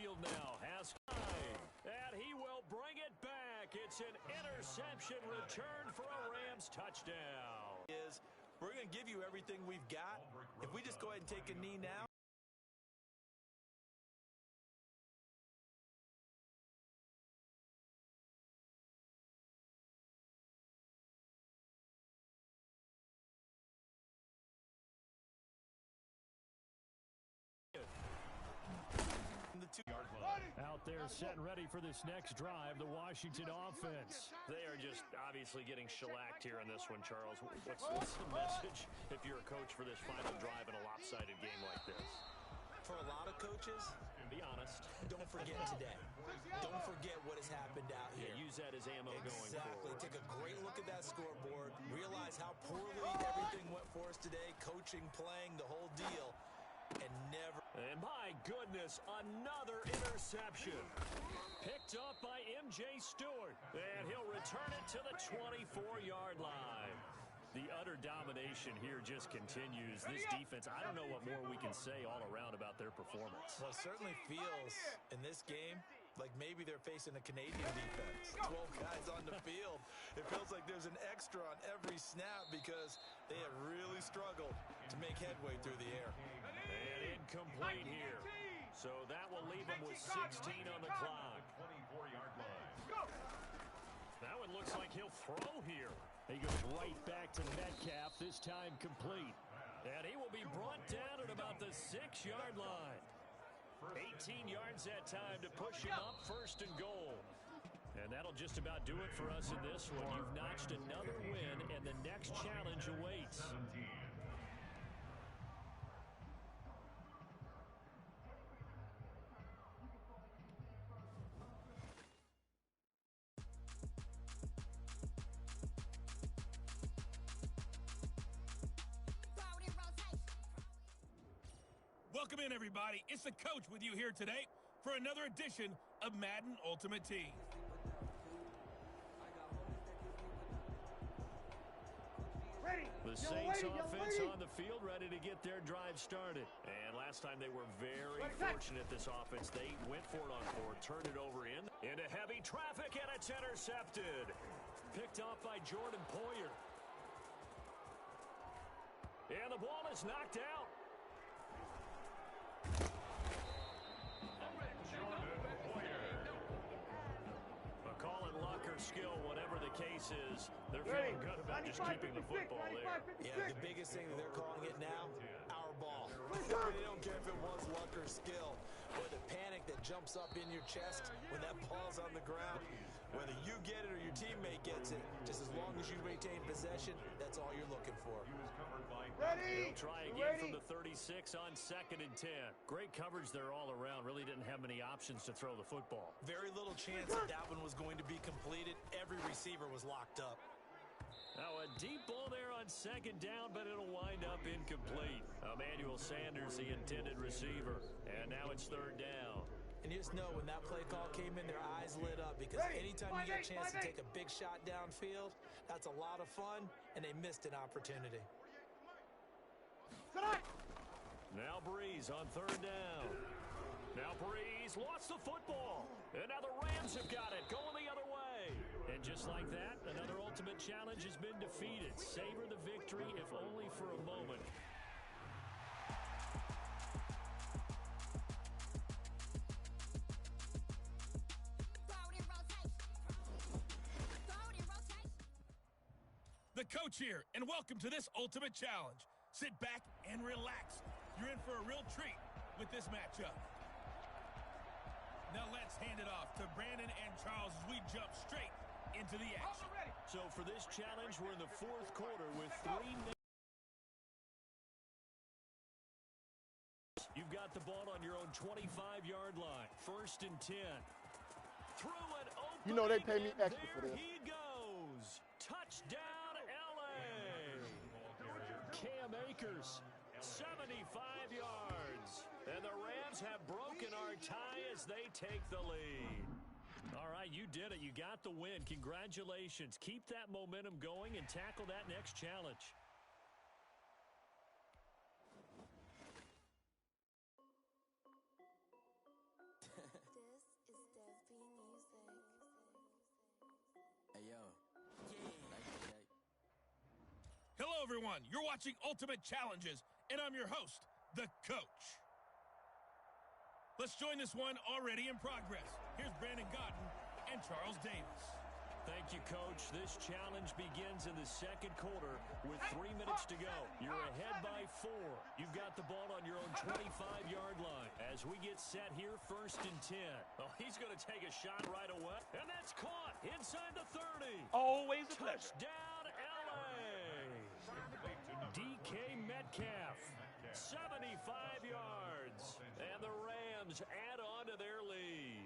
field now. Has time, and he will bring it back. It's an interception return for a Rams touchdown. We're going to give you everything we've got. If we just go ahead and take a knee now. Out there setting ready for this next drive, the Washington offense. They are just obviously getting shellacked here in this one, Charles. What's the message if you're a coach for this final drive in a lopsided game like this? For a lot of coaches, be honest, don't forget today. Don't forget what has happened out here. Yeah, use that as ammo going forward. Exactly. Take a great look at that scoreboard. Realize how poorly everything went for us today. Coaching, playing, the whole deal. And never. And my goodness, another interception. Picked up by M.J. Stewart. And he'll return it to the 24-yard line. The utter domination here just continues. This defense, I don't know what more we can say all around about their performance. Well, it certainly feels in this game like maybe they're facing a Canadian defense. 12 guys on the field. It feels like there's an extra on every snap because they have really struggled to make headway through the air. And incomplete here. So that will leave him with 16 on the clock. Now it looks like he'll throw here. He goes right back to Metcalf, this time complete. And he will be brought down at about the 6-yard line. 18 yards that time to push him up, first and goal. And that'll just about do it for us in this one. You've notched another win, and the next challenge awaits. Welcome in, everybody. It's the coach with you here today for another edition of Madden Ultimate Team. The Saints offense on the field, ready to get their drive started. And last time they were very fortunate, this offense. They went for it on fourth, turned it over into heavy traffic, and it's intercepted. Picked off by Jordan Poyer. And the ball is knocked out. Calling luck or skill, whatever the case is, they're feeling good about just keeping the football there. Yeah, the biggest thing that they're calling it now, our ball. They don't care if it was luck or skill, or the panic that jumps up in your chest when that ball's on the ground. Whether you get it or your teammate gets it, just as long as you maintain possession, that's all you're looking for. They'll try again from the 36 on 2nd and 10. Great coverage there all around. Really didn't have many options to throw the football. Very little chance that one was going to be completed. Every receiver was locked up. Now a deep ball there on 2nd down, but it'll wind up incomplete. Emmanuel Sanders, the intended receiver. And now it's 3rd down. And you just know when that play call came in, their eyes lit up because anytime you get a chance to take a big shot downfield, that's a lot of fun, and they missed an opportunity. Now Breeze on 3rd down. Now Breeze lost the football. And now the Rams have got it, going the other way. And just like that, another ultimate challenge has been defeated. Savor the victory, if only for a moment. The coach here, and welcome to this ultimate challenge. Sit back and relax. You're in for a real treat with this matchup. Now let's hand it off to Brandon and Charles as we jump straight into the action. So for this challenge, we're in the 4th quarter with 3 minutes. You've got the ball on your own 25-yard line. 1st and 10. Through an opening, you know they pay me extra for this. He goes. Touchdown, L.A. Cam Akers, 75 yards. And the Rams have broken our tie as they take the lead. All right, you did it. You got the win. Congratulations. Keep that momentum going and tackle that next challenge. everyone. You're watching Ultimate Challenges, and I'm your host, the Coach. Let's join this one already in progress. Here's Brandon Godden and Charles Davis. Thank you, Coach. This challenge begins in the second quarter with 3 minutes to go. You're ahead by 4. You've got the ball on your own 25-yard line. As we get set here, 1st and 10. Oh, he's going to take a shot right away. And that's caught inside the 30. Always a pleasure. Touchdown, L.A. DK Metcalf, 75 yards. And the Rams add on to their lead.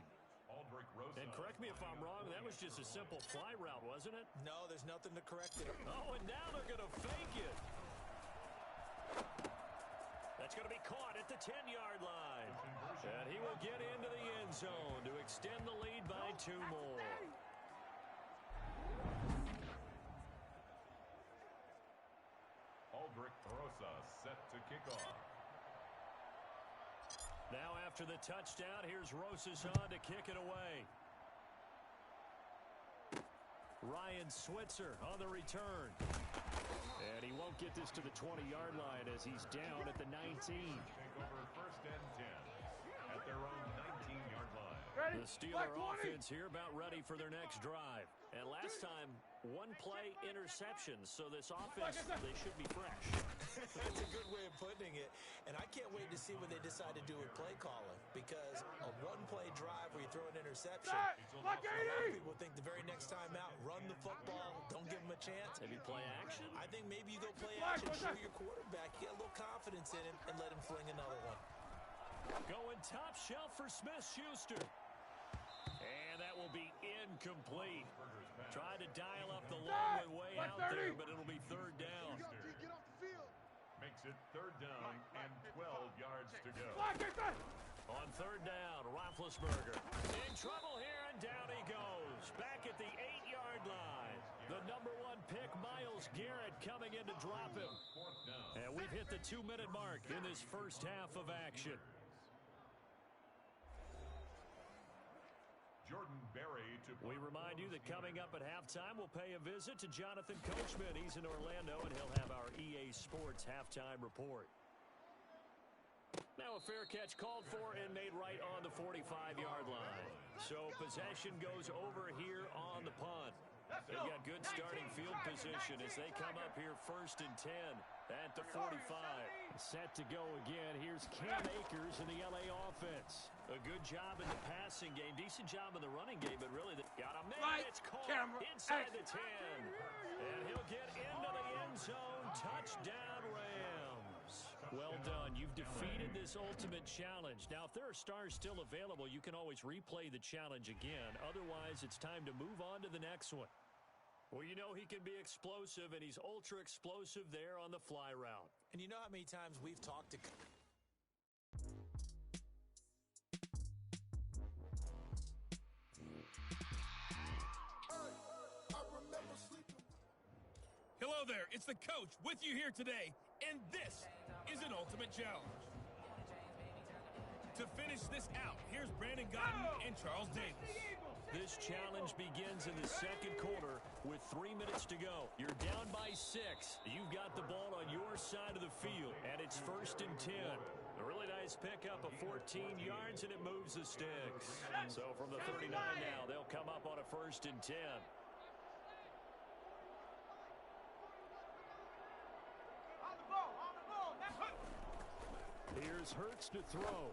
And correct me if I'm wrong, that was just a simple fly route, wasn't it? No, there's nothing to correct it. Oh, and now they're going to fake it. That's going to be caught at the 10-yard line. And he will get into the end zone to extend the lead by 2 more. Aldrich Rosa set to kick off. Now after the touchdown, here's Rosas on to kick it away. Ryan Switzer on the return. And he won't get this to the 20-yard line as he's down at the 19. Take over 1st and 10 at their own 19-yard line. The Steeler offense here about ready for their next drive. And last time, 1-play interception, so this offense, they should be fresh. That's a good way of putting it. And I can't wait to see what they decide to do with play calling, because a 1-play drive where you throw an interception, a lot of people think the very next time out, run the football, don't give them a chance. Maybe play action? I think maybe you go play action, show your quarterback, get a little confidence in him, and let him fling another one. Going top shelf for Smith-Schuster. And that will be incomplete. Tried to dial up the long way out there, but it'll be 3rd down. Makes it 3rd down and 12 yards to go. On 3rd down, Roethlisberger in trouble here, and down he goes. Back at the 8-yard line. The number 1 pick, Myles Garrett, coming in to drop him. And we've hit the 2-minute mark in this first half of action. Jordan Berry to We remind you that coming up at halftime, we'll pay a visit to Jonathan Coachman. He's in Orlando, and he'll have our EA Sports halftime report. Now a fair catch called for and made right on the 45-yard line. So possession goes over here on the punt. They've got good starting field position as they come up here 1st and 10 at the 45. Set to go again. Here's Cam Akers in the LA offense. A good job in the passing game. Decent job in the running game, but really they got a man. It's caught inside the 10. And he'll get into the end zone. Touchdown, Rams. Well done. You've defeated this ultimate challenge. Now, if there are stars still available, you can always replay the challenge again. Otherwise, it's time to move on to the next one. Well, you know he can be explosive, and he's ultra explosive there on the fly route. And you know how many times we've talked to... Hello there, it's the Coach with you here today, and this is an Ultimate Challenge. To finish this out, here's Brandon Godden and Charles Davis. This challenge begins in the second quarter with 3 minutes to go. You're down by 6. You've got the ball on your side of the field, and it's 1st and 10. A really nice pickup of 14 yards, and it moves the sticks. So from the 39 now, they'll come up on a 1st and 10. Here's Hurts to throw.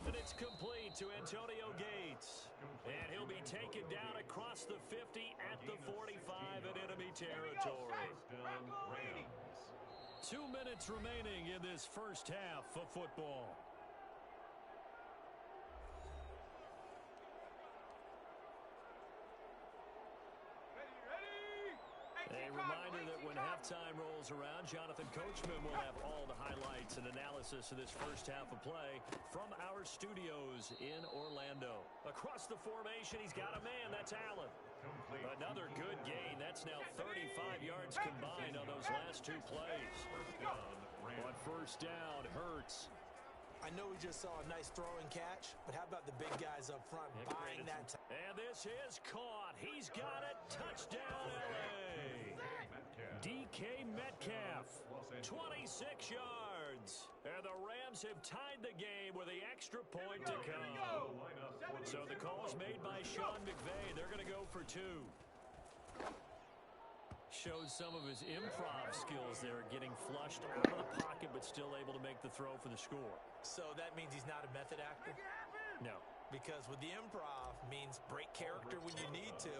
And it's complete to Antonio Gates. And he'll be taken down across the 50 at the 45 in enemy territory. 2 minutes remaining in this first half of football. A reminder that when halftime rolls around, Jonathan Coachman will have all the highlights and analysis of this first half of play from our studios in Orlando. Across the formation, he's got a man. That's Allen. Another good gain. That's now 35 yards combined on those last 2 plays. On 1st down, Hurts. I know we just saw a nice throwing catch, but how about the big guys up front buying that time? And this is caught. He's got it. Touchdown, L.A. DK Metcalf, 26 yards. And the Rams have tied the game with the extra point to come. So the call's made by Sean McVay. They're going to go for 2. Showed some of his improv skills there, getting flushed out of the pocket, but still able to make the throw for the score. So that means he's not a method actor? No. Because with the improv means break character when you need to.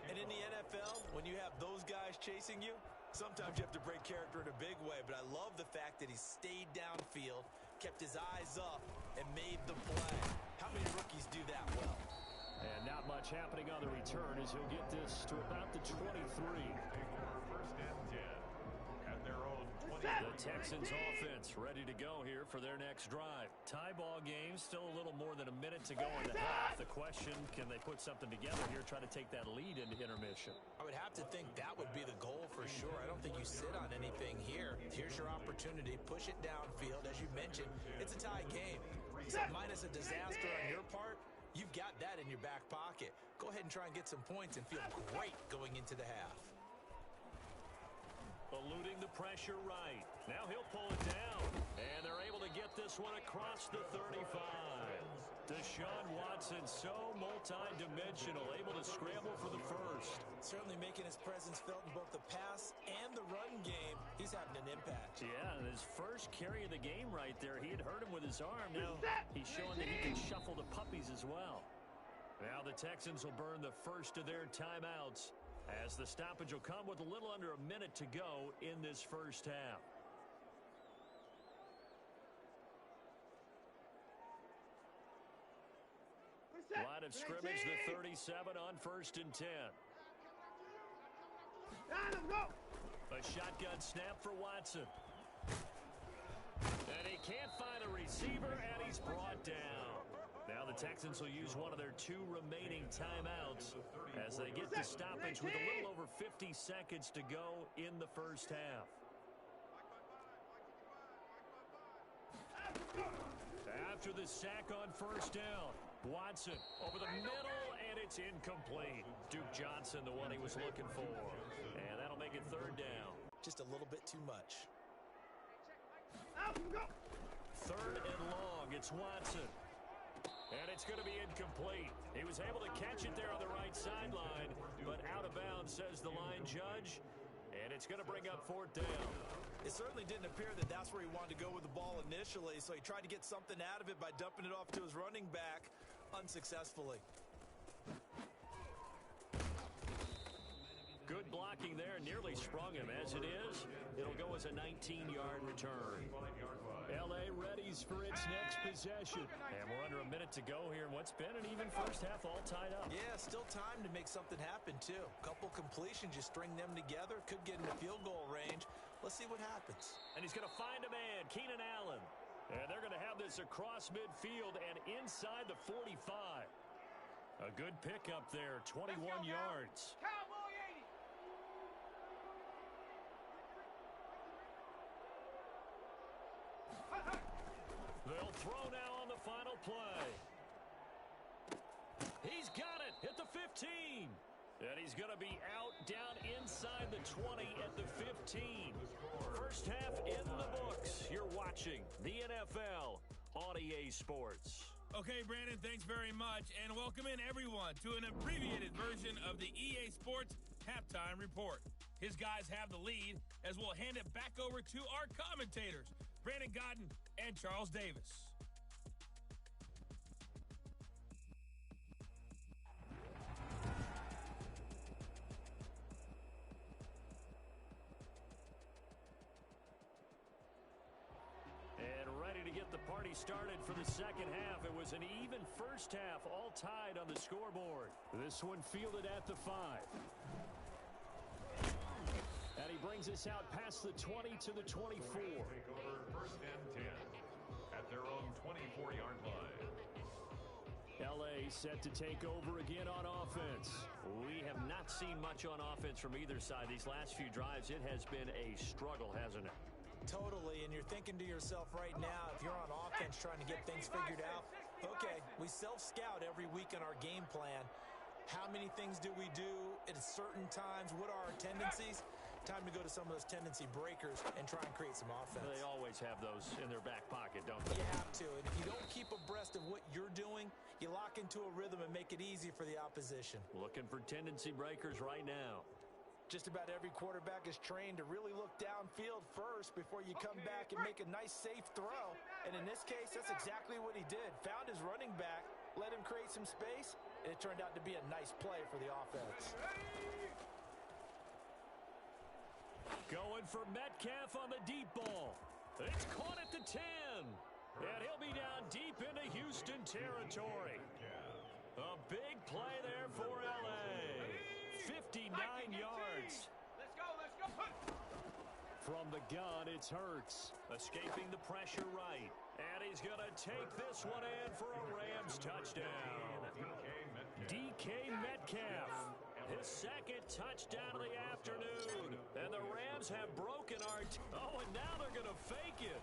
And in the NFL, when you have those guys chasing you, sometimes you have to break character in a big way. But I love the fact that he stayed downfield, kept his eyes up, and made the play. How many rookies do that well? And not much happening on the return as he'll get this to about the 23. First and 10 at their own 20. The Texans offense ready to go here for their next drive. Tie ball game, still a little more than a minute to go in the half. The question, can they put something together here, try to take that lead into intermission? I would have to think that would be the goal for sure. I don't think you sit on anything here. Here's your opportunity. Push it downfield. As you mentioned, it's a tie game. So minus a disaster on your part, you've got that in your back pocket. Go ahead and try and get some points and feel great going into the half. Eluding the pressure right. Now he'll pull it down. And they're able to get this one across the 35. Deshaun Watson, so multi-dimensional, able to scramble for the first. Certainly making his presence felt in both the pass and the run game. He's having an impact. Yeah, and his first carry of the game right there, he had hurt him with his arm. Now he's showing that he can shuffle the puppies as well. Now the Texans will burn the first of their timeouts, as the stoppage will come with a little under a minute to go in this first half. Line of scrimmage, the 37 on 1st and 10. A shotgun snap for Watson. And he can't find a receiver, and he's brought down. Now the Texans will use one of their 2 remaining timeouts as they get the stoppage with a little over 50 seconds to go in the first half. After the sack on 1st down, Watson over the middle, and it's incomplete. Duke Johnson, the one he was looking for. And that'll make it 3rd down. Just a little bit too much. 3rd and long, it's Watson. And it's going to be incomplete. He was able to catch it there on the right sideline, but out of bounds, says the line judge. And it's going to bring up 4th down. It certainly didn't appear that that's where he wanted to go with the ball initially, so he tried to get something out of it by dumping it off to his running back unsuccessfully. Good blocking there, nearly sprung him. As it is, it'll go as a 19-yard return. L.A. readies for its next possession. And we're under a minute to go here in what's been an even first half, all tied up. Yeah, still time to make something happen, too. Couple completions, you string them together, could get into field goal range. Let's see what happens. And he's going to find a man, Keenan Allen. And they're going to have this across midfield and inside the 45. A good pickup there, 21 yards. They'll throw now on the final play. He's got it at the 15. And he's going to be out down inside the 20 at the 15. First half in the books. You're watching the NFL on EA Sports. Okay, Brandon, thanks very much. And welcome in, everyone, to an abbreviated version of the EA Sports Halftime Report. His guys have the lead as we'll hand it back over to our commentators, Brandon Godden and Charles Davis. And ready to get the party started for the second half. It was an even first half, all tied on the scoreboard. This one fielded at the 5. And he brings us out past the 20 to the 24. Take over 1st and 10 at their own 24-yard line. L.A. set to take over again on offense. We have not seen much on offense from either side. These last few drives, it has been a struggle, hasn't it? Totally, and you're thinking to yourself right now, if you're on offense trying to get things figured out, okay, we self-scout every week on our game plan. How many things do we do at certain times? What are our tendencies? Time to go to some of those tendency breakers and try and create some offense. They always have those in their back pocket, don't they? You have to, and if you don't keep abreast of what you're doing, you lock into a rhythm and make it easy for the opposition. Looking for tendency breakers right now. Just about every quarterback is trained to really look downfield first before you come back and make a nice, safe throw. And in this case, that's exactly what he did. Found his running back, let him create some space, and it turned out to be a nice play for the offense. Going for Metcalf on the deep ball. It's caught at the 10. And he'll be down deep into Houston territory. A big play there for L.A. 59 yards. Let's go. From the gun, it's Hurts. Escaping the pressure right. And he's going to take this one in for a Rams touchdown. DK Metcalf. His second touchdown of the afternoon. And the Rams have broken our... and now they're going to fake it.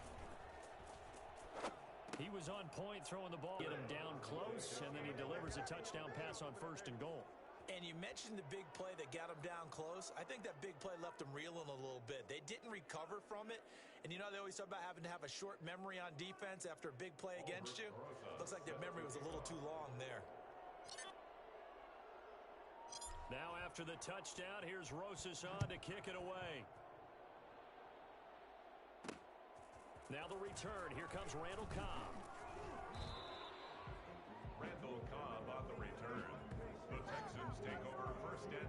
He was on point throwing the ball. Get him down close, and then he delivers a touchdown pass on 1st and goal. And you mentioned the big play that got him down close. I think that big play left him reeling a little bit. They didn't recover from it. And you know they always talk about having to have a short memory on defense after a big play against you? Looks like their memory was a little too long there. Now after the touchdown, here's Rosas on to kick it away. Now the return. Here comes Randall Cobb. Randall Cobb on the return. The Texans take over 1st and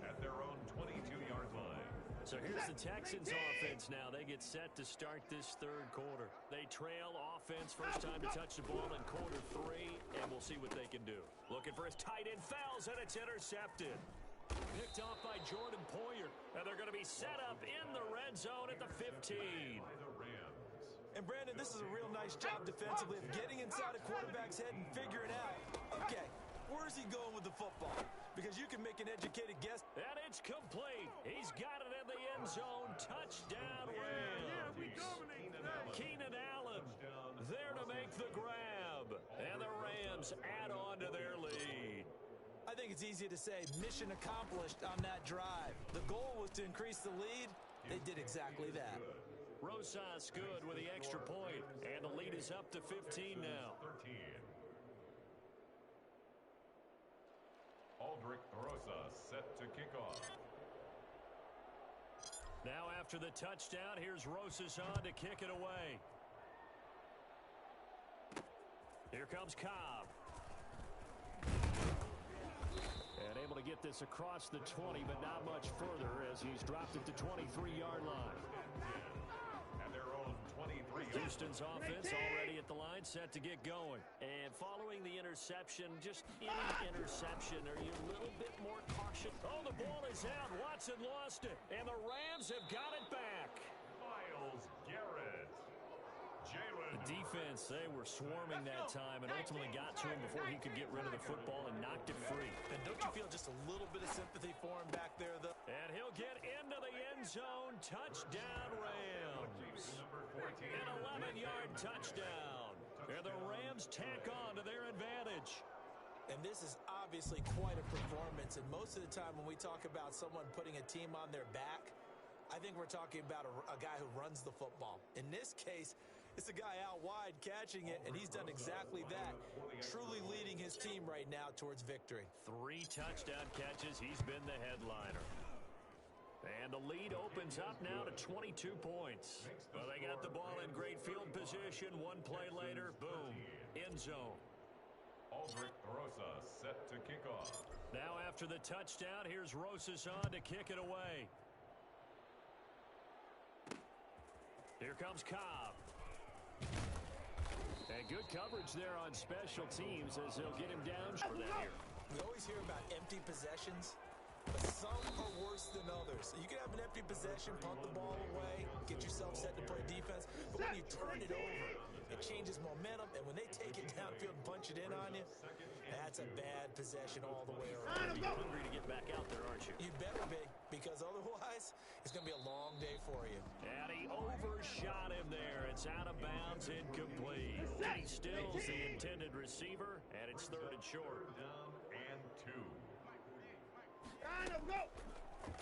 10 at their own 22-yard line. So here's the Texans offense now. They get set to start this 3rd quarter. They trail offense, first time to touch the ball in quarter 3, and we'll see what they can do. Looking for his tight end, fouls, and it's intercepted. Picked off by Jordan Poyer. And they're going to be set up in the red zone at the 15. And Brandon, this is a real nice job defensively of getting inside a quarterback's head and figuring out, okay, where's he going with the football? Because you can make an educated guess. And it's complete. He's got it in the end zone. Touchdown Rams. Yeah, we dominate. Keenan Allen there to make the grab. And the Rams add on to their lead. I think it's easy to say mission accomplished on that drive. The goal was to increase the lead. They did exactly that. Rosas good with the extra point. And the lead is up to 15 now. 13. Aldrich Rosas set to kick off. Now after the touchdown, here's Rosas on to kick it away. Here comes Cobb. And able to get this across the 20, but not much further as he's dropped at the 23-yard line. At their own 23. Houston's offense already at the line, set to get going. And following the interception, just any interception, are you a little bit more cautious? Oh, the ball is out. Watson lost it. And the Rams have got it back. Myles Garrett. The defense, they were swarming that time and ultimately got to him before he could get rid of the football and knocked it free. And don't you feel just a little bit of sympathy for him back there, though? And he'll get into the end zone. Touchdown, Rams. An 11-yard touchdown. And the Rams tack on to their advantage. And this is obviously quite a performance. And most of the time when we talk about someone putting a team on their back, I think we're talking about a guy who runs the football. In this case, it's a guy out wide catching it, and he's done exactly that, truly leading his team right now towards victory. 3 touchdown catches. He's been the headliner. And the lead opens up now to 22 points. Well, they got the ball in great field position. One play later, boom, end zone. Aldrich Rosas set to kick off. Now after the touchdown, here's Rosas on to kick it away. Here comes Cobb. And good coverage there on special teams as they'll get him down for that here. We always hear about empty possessions, but some are worse than others. You can have an empty possession, punt the ball away, get yourself set to play defense, but when you turn it over, it changes momentum, and when they take it downfield and punch it in on you, that's a bad possession all the way around. You're hungry to get back out there, aren't you? You better be, because otherwise, it's going to be a long day for you. And he overshot him there. It's out of bounds, incomplete. He stills the intended receiver, and it's 3rd and short. Down and 2.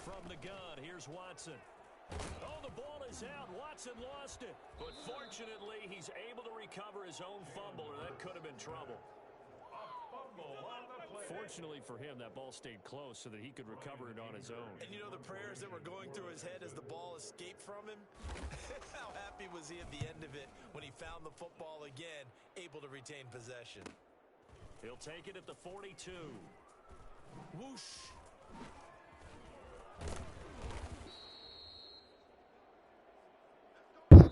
From the gun, here's Watson. Oh, the ball is out. Watson lost it. But fortunately, he's able to recover his own fumble, or that could have been trouble. Fortunately for him, that ball stayed close so that he could recover it on his own. And you know the prayers that were going through his head as the ball escaped from him? How happy was he at the end of it when he found the football again, able to retain possession? He'll take it at the 42. Whoosh.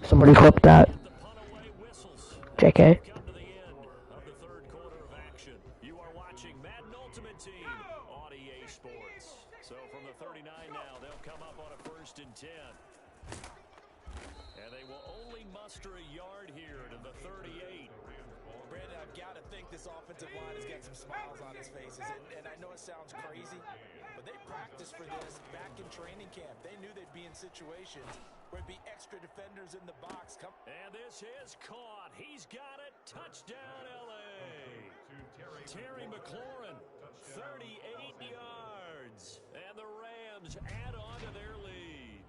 Somebody clip that. The punt away whistles. JK. Come to the end of the third quarter of action. You are watching Madden Ultimate Team on EA Sports. So from the 39 now, they'll come up on a 1st and 10. And they will only muster a yard here to the 38. Brandon, I've got to think this offensive line has got some smiles on his faces. And I know it sounds crazy, but they practiced for this back in training camp. They knew they'd be in situations where there'd be extra defenders in the box. And this is caught. He's got it. Touchdown, L.A. Terry McLaurin, 38 yards. And the Rams add on to their lead.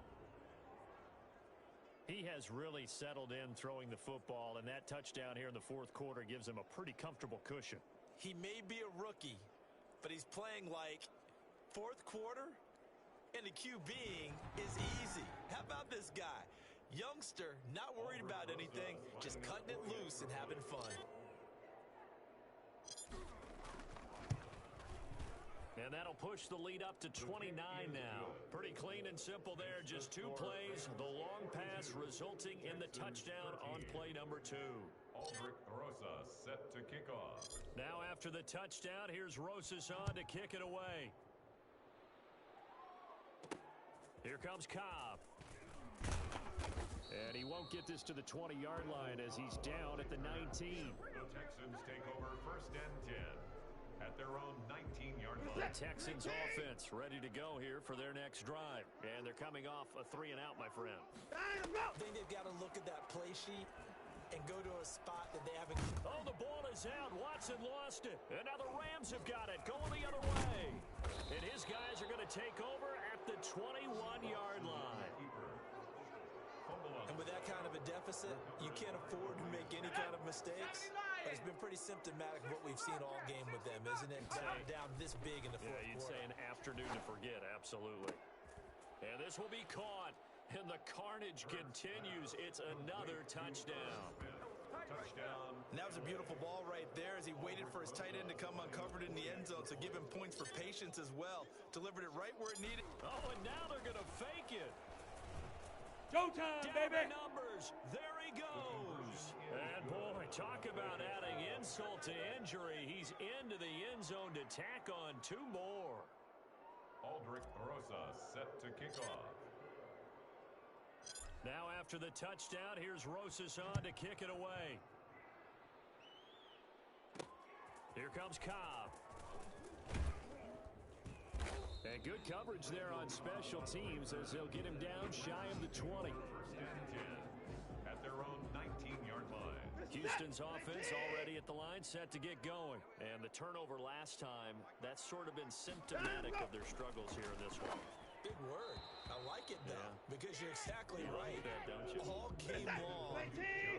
He has really settled in throwing the football, and that touchdown here in the fourth quarter gives him a pretty comfortable cushion. He may be a rookie, but he's playing like fourth quarter, and the QBing is easy. How about this guy? Youngster, not worried about anything, just cutting it loose and having fun. And that'll push the lead up to 29 now. Pretty clean and simple there. Just 2 plays. The long pass resulting in the touchdown on play number 2. Aldrich Rosa set to kick off. Now after the touchdown, here's Rosas on to kick it away. Here comes Cobb. And he won't get this to the 20-yard line as he's down at the 19. The Texans take over 1st and 10 at their own 19-yard line. The Texans offense ready to go here for their next drive. And they're coming off a 3-and-out, my friend. I think they've got to look at that play sheet and go to a spot that they haven't. Oh, the ball is out. Watson lost it. And now the Rams have got it going the other way. And his guys are going to take over at the 21-yard line. And with that kind of a deficit, you can't afford to make any kind of mistakes. But it's been pretty symptomatic of what we've seen all game with them, isn't it? Down this big in the fourth quarter. Yeah, you'd say an afternoon to forget, absolutely. And this will be caught, and the carnage continues. It's another touchdown. And that was a beautiful ball right there as he waited for his tight end to come uncovered in the end zone, so give him points for patience as well. Delivered it right where it needed. Oh, and now they're going to fake it. Showtime, baby! Numbers. There he goes. And boy, talk about adding insult to injury. He's into the end zone to tack on 2 more. Aldrich Rosa set to kick off. Now after the touchdown, here's Rosas on to kick it away. Here comes Cobb. And good coverage there on special teams as they'll get him down shy of the 20. 1st and 10 at their own 19-yard line. Houston's offense already at the line, set to get going. And the turnover last time, that's sort of been symptomatic of their struggles here in this one. Big word. I like it, though, because you're exactly right. Like that, don't you? All game long,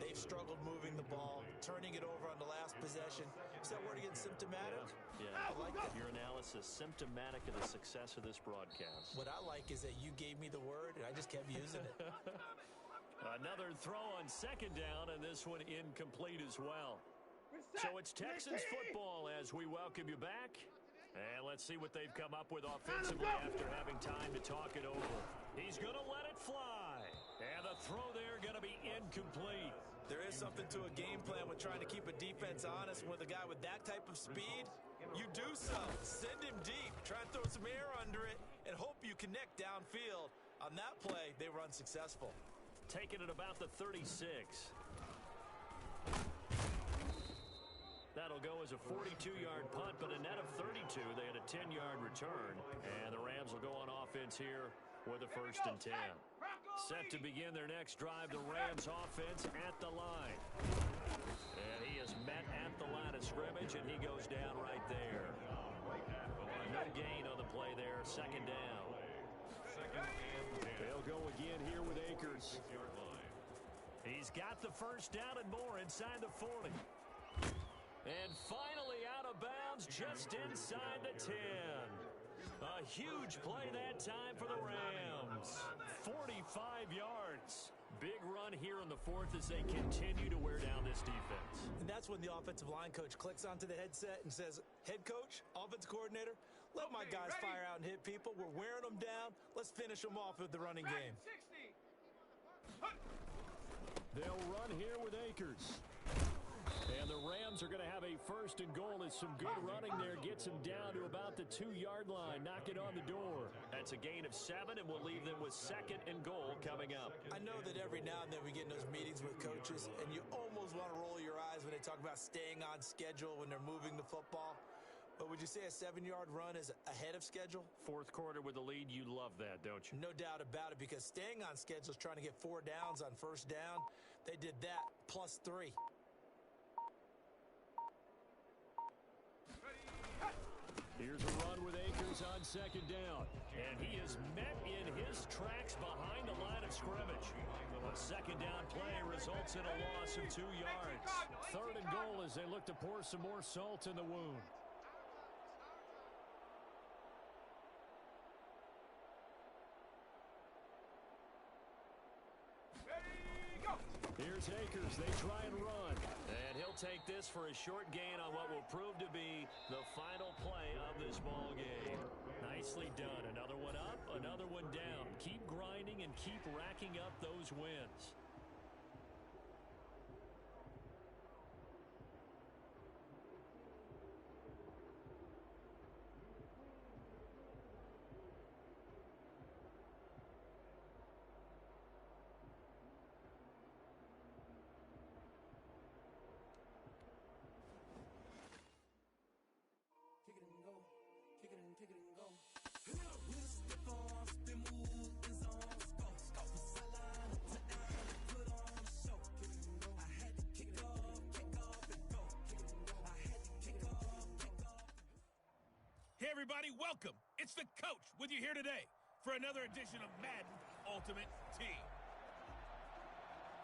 they've struggled moving the ball, turning it over on the last possession. Is that word again, symptomatic? Yeah. I like that. Your analysis, symptomatic of the success of this broadcast. What I like is that you gave me the word, and I just kept using it. Another throw on 2nd down, and this one incomplete as well. So it's Texans football as we welcome you back. And let's see what they've come up with offensively after having time to talk it over. He's going to let it fly. And the throw there going to be incomplete. There is something to a game plan with trying to keep a defense honest. With a guy with that type of speed, you do so. Send him deep. Try and throw some air under it and hope you connect downfield. On that play, they were unsuccessful. Taking it about the 36. That'll go as a 42-yard punt, but a net of 32. They had a 10-yard return, and the Rams will go on offense here with a 1st and 10. Set to begin their next drive, the Rams offense at the line. And he is met at the line of scrimmage, and he goes down right there. No gain on the play there. Second down. Second and 10. They'll go again here with Akers. 6-yard line. He's got the first down and more inside the 40. And finally out of bounds just inside the 10. A huge play that time for the Rams. 45 yards. Big run here in the fourth as they continue to wear down this defense. And that's when the offensive line coach clicks onto the headset and says, head coach, offensive coordinator, let my guys fire out and hit people. We're wearing them down. Let's finish them off with the running game. They'll run here with Akers. And the Rams are going to have a first and goal as some good running there gets them down to about the 2-yard line. Knock it on the door. That's a gain of 7, and we'll leave them with second and goal coming up. I know that every now and then we get in those meetings with coaches, and you almost want to roll your eyes when they talk about staying on schedule when they're moving the football. But would you say a 7-yard run is ahead of schedule? Fourth quarter with the lead, you love that, don't you? No doubt about it, because staying on schedule is trying to get 4 downs on first down. They did that, plus 3. Here's a run with Akers on second down. And he is met in his tracks behind the line of scrimmage. A second down play results in a loss of 2 yards. Third and goal as they look to pour some more salt in the wound. Here's Akers. They try and run. And he'll take this for a short gain on what will prove to be the final play of this ball game. Nicely done. Another one up, another one down. Keep grinding and keep racking up those wins. Hey everybody, welcome. It's the coach with you here today for another edition of Madden Ultimate Team.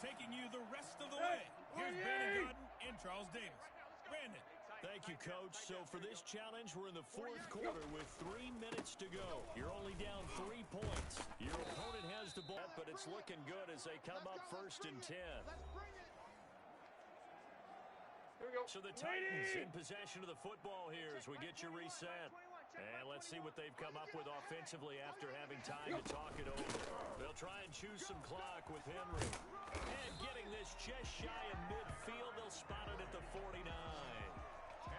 Taking you the rest of the way. Here's Brandon Godden and Charles Davis. Brandon. Thank you, Coach. So for this challenge, we're in the fourth quarter with 3 minutes to go. You're only down 3 points. Your opponent has the ball, but it's looking good as they come up first and 10. So the Titans in possession of the football here as we get you reset. And let's see what they've come up with offensively after having time to talk it over. They'll try and choose some clock with Henry. And getting this just shy of midfield, they'll spot it at the 49.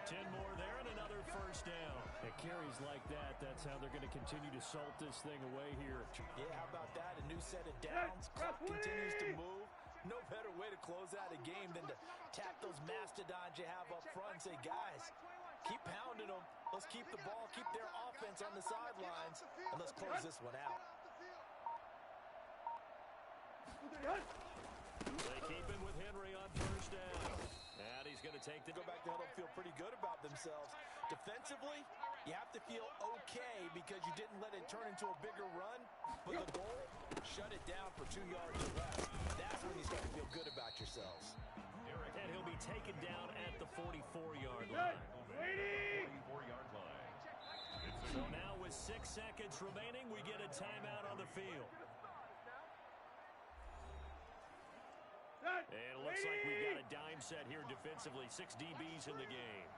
10 more there and another first down. At carries like that, that's how they're going to continue to salt this thing away here. Yeah, how about that? A new set of downs. Clock continues to move. No better way to close out a game than to tap those mastodons you have up front and say, guys, keep pounding them. Let's keep the ball, keep their offense on the sidelines, and let's close this one out. They keep it with Henry on first down. And he's going to take the... Go back to huddle, feel pretty good about themselves. Defensively, you have to feel okay because you didn't let it turn into a bigger run. But the goal, shut it down for 2 yards or less. That's when you start to feel good about yourselves. And he'll be taken down at the 44-yard line. 44-yard line. So now with 6 seconds remaining, we get a timeout on the field. And it looks like we've got a dime set here defensively. 6 DBs in the game.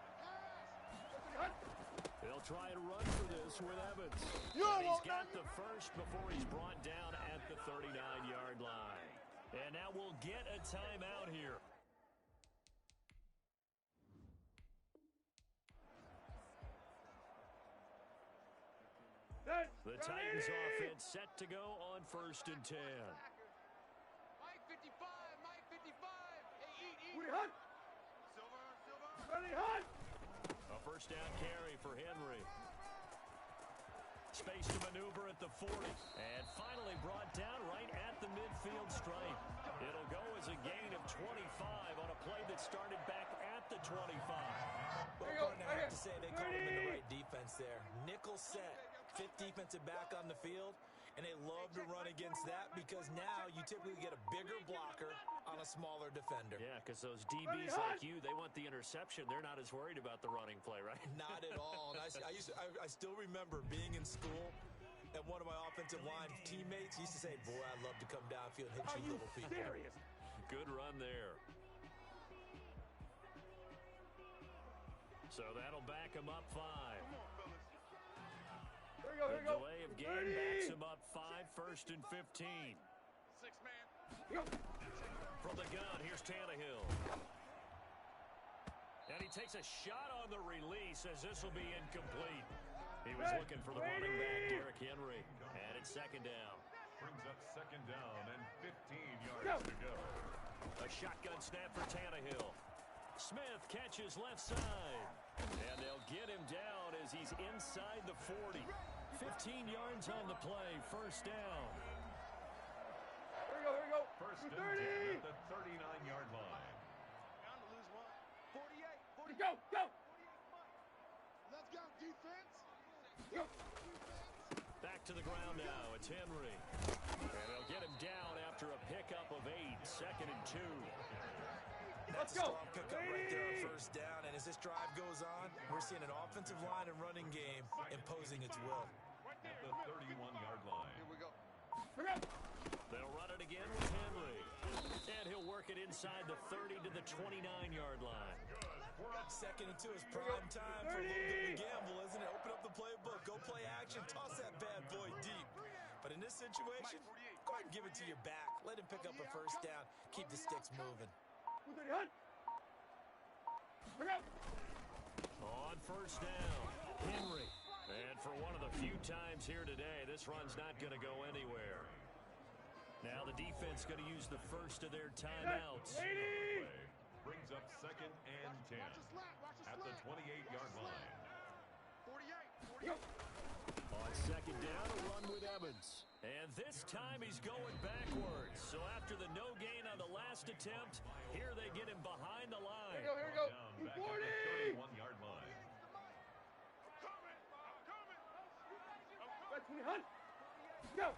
They'll try and run for this with Evans. And he's got the first before he's brought down at the 39-yard line. And now we'll get a timeout here. The Titans offense set to go on first and 10. Mike 55, Mike 55. Hey, eat. Silver. A first down carry for Henry. Space to maneuver at the 40. And finally brought down right at the midfield stripe. It'll go as a gain of 25 on a play that started back at the 25. Well, I have to say they called him in the right defense there. Nick typical set. 5th defensive back on the field, and they love to run against that because now you typically get a bigger blocker on a smaller defender. Yeah, because those DBs like you, they want the interception. They're not as worried about the running play, right? Not at all. And I still remember being in school, and one of my offensive line teammates used to say, boy, I'd love to come downfield and hit you little people. Serious? Good run there. So that'll back him up 5. Here we go, here we The go. delay of game backs him up 5, 1st and 15. 6 man. Here we go. From the gun, here's Tannehill. And he takes a shot on the release as this will be incomplete. He was looking for the running back, Derrick Henry. And it's 2nd down. Brings up 2nd down and 15 yards to go. A shotgun snap for Tannehill. Smith catches left side. And they'll get him down as he's inside the 40. 15 yards on the play, 1st down. Here we go, here we go. 1st and 30. 10 at the 39-yard line. Bound to lose 1. 48. 40. Go, go. Let's go, defense. Go. Back to the ground now. It's Henry. And they'll get him down after a pickup of 8. 2nd and 2. That's Let's a go. strong pickup right there on 1st down. And as this drive goes on, we're seeing an offensive line and running game imposing its will. At the 31-yard line. Here we go. Here we go. They'll run it again with Henry. And he'll work it inside the 30 to the 29-yard line. 2nd and 2 is prime time for a little bit of a gamble, isn't it? Open up the playbook, go play action, toss that bad boy deep. But in this situation, go ahead and give it to your back. Let him pick up a 1st down. Keep the sticks moving. 230, hunt. Here we go. On 1st down, Henry. And for one of the few times here today, this run's not going to go anywhere. Now the defense going to use the first of their timeouts. 80. Brings up 2nd and 10 at the 28-yard line. 48. Go. On 2nd down, a run with Evans. And this time he's going backwards. So after the no gain on the last attempt, here they get him behind the line. Here we go, Down here we back go. at the 240. 31-yard line. That's me, hunt. Go.